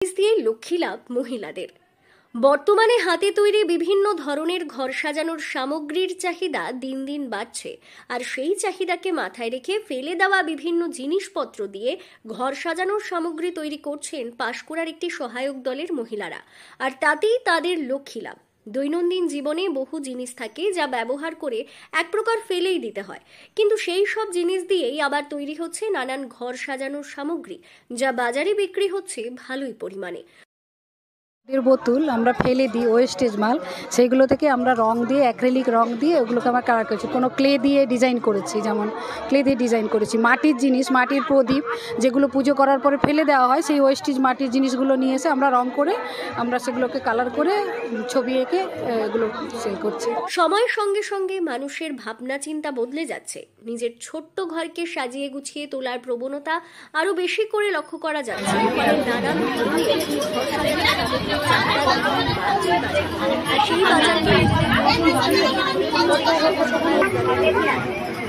দিয়ে লক্ষ্মী লাভ মহিলাদের। বর্তমানে হাতে তৈরি বিভিন্ন ধরনের ঘর সাজানোর সামগ্রীর চাহিদা দিন দিন বাড়ছে, আর সেই চাহিদাকে মাথায় রেখে ফেলে দেওয়া বিভিন্ন জিনিসপত্র দিয়ে ঘর সাজানোর সামগ্রী তৈরি করছেন পাঁশকুড়ার একটি সহায়ক দলের মহিলারা, আর তাতেই তাদের লক্ষ্মী লাভ। দৈনন্দিন জীবনে বহু জিনিস থাকে যা ব্যবহার করে এক প্রকার ফেলেই দিতে হয়, কিন্তু সেই সব জিনিস দিয়েই আবার তৈরি হচ্ছে নানান ঘর সাজানোর সামগ্রী, যা বাজারে বিক্রি হচ্ছে ভালোই পরিমাণে। বোতল আমরা ফেলে দিই, ওয়েস্টেজ মাল, সেইগুলো থেকে আমরা রং দিয়ে, অ্যাক্রিলিক রং দিয়ে ওগুলোকে আমরা কালার করেছি। কোনো ক্লে দিয়ে ডিজাইন করেছি, যেমন ক্লে দিয়ে ডিজাইন করেছি। মাটির জিনিস, মাটির প্রদীপ যেগুলো পুজো করার পরে ফেলে দেওয়া হয়, সেই ওয়েস্টেজ মাটির জিনিসগুলো নিয়ে এসে আমরা রং করে আমরা সেগুলোকে কালার করে ছবি এঁকে এগুলো সেল করছি। সময়ের সঙ্গে সঙ্গে মানুষের ভাবনা চিন্তা বদলে যাচ্ছে। নিজের ছোট্ট ঘরকে সাজিয়ে গুছিয়ে তোলার প্রবণতা আরো বেশি করে লক্ষ্য করা যাচ্ছে। ফলে নানান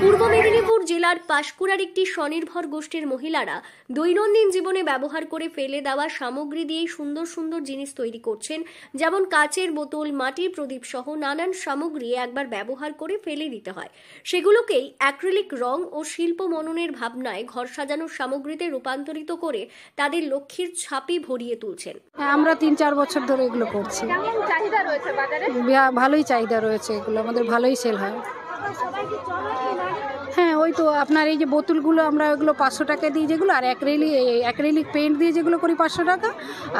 পূর্ব মেদিনীপুর জেলার পাঁশকুড়ার একটি স্বনির্ভর গোষ্ঠীর মহিলারা দৈনন্দিন জীবনে ব্যবহার করে ফেলে দেওয়া সামগ্রী দিয়ে সুন্দর সুন্দর জিনিস তৈরি করছেন, যেমন কাচের বোতল, মাটির প্রদীপ সহ নানান সামগ্রী একবার ব্যবহার করে ফেলে দিতে হয়। সেগুলোকেই অ্যাক্রিলিক রং ও শিল্প মননের ভাবনায় ঘর সাজানোর সামগ্রীতে রূপান্তরিত করে তাদের লক্ষ্মীর ছাপি ভরিয়ে তুলছেন। আমরা 3-4 বছর ধরে এগুলো করছি। ভালোই চাহিদা রয়েছে, এগুলো আমাদের ভালোই সেল হয়। হ্যাঁ, ওই তো আপনার এই যে বোতলগুলো আমরা ওইগুলো 500 টাকা দিই যেগুলো, আর অ্যাক্রিলিক পেইন্ট দিয়ে যেগুলো করি 500 টাকা,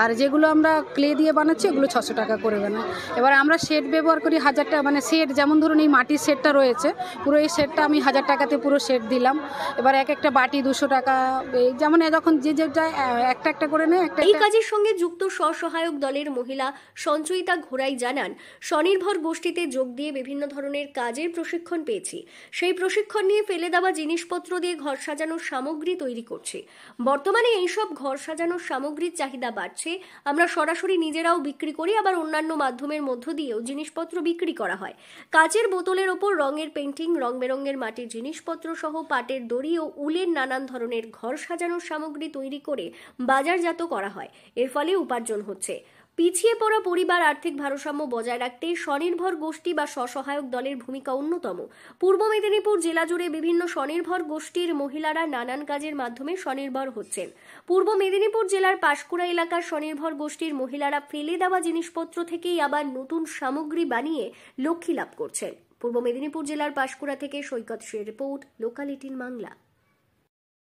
আর যেগুলো আমরা ক্লে দিয়ে বানাচ্ছি ওগুলো 600 টাকা করে বানাই। এবার আমরা সেট ব্যবহার করি 1000 টাকা, মানে সেট, যেমন ধরুন এই মাটির সেটটা রয়েছে, পুরো এই সেটটা আমি 1000 টাকাতে পুরো সেট দিলাম। এবার এক একটা বাটি 200 টাকা, যেমন যখন যে যায় একটা একটা করে নেয়। এই কাজের সঙ্গে যুক্ত স্বসহায়ক দলের মহিলা সঞ্চয়িতা ঘোড়াই জানান, স্বনির্ভর গোষ্ঠীতে যোগ দিয়ে বিভিন্ন ধরনের কাজের প্রশিক্ষণ পেয়েছি। সেই প্রশিক্ষণ নিয়ে ফেলে দেওয়া জিনিসপত্র দিয়ে ঘর সাজানোর সামগ্রী তৈরি করছি। বর্তমানে এইসব ঘর সাজানোর সামগ্রীর চাহিদা বাড়ছে। আমরা সরাসরি নিজেরাও বিক্রি করি, আবার অন্যান্য মাধ্যমের মধ্য দিয়েও জিনিসপত্র বিক্রি করা হয়। কাচের বোতলের ওপর রঙের পেন্টিং, রং বেরঙের মাটির জিনিসপত্র সহ পাটের দড়ি ও উলের নানান ধরনের ঘর সাজানোর সামগ্রী তৈরি করে বাজারজাত করা হয়। এর ফলে উপার্জন হচ্ছে। পিছিয়ে পড়া পরিবার আর্থিক ভারসাম্য বজায় রাখতে স্বনির্ভর গোষ্ঠী বা স্বসহায়ক দলের ভূমিকা অন্যতম। পূর্ব মেদিনীপুর জেলা জুড়ে বিভিন্ন স্বনির্ভর গোষ্ঠীর মহিলারা নানান কাজের মাধ্যমে স্বনির্ভর হচ্ছেন। পূর্ব মেদিনীপুর জেলার পাঁশকুড়া এলাকার স্বনির্ভর গোষ্ঠীর মহিলারা ফেলে দেওয়া জিনিসপত্র থেকেই আবার নতুন সামগ্রী বানিয়ে লক্ষ্মী লাভ করছেন। পূর্ব মেদিনীপুর জেলার পাঁশকুড়া থেকে সৈকত শের রিপোর্ট, লোকাল 18 বাংলা।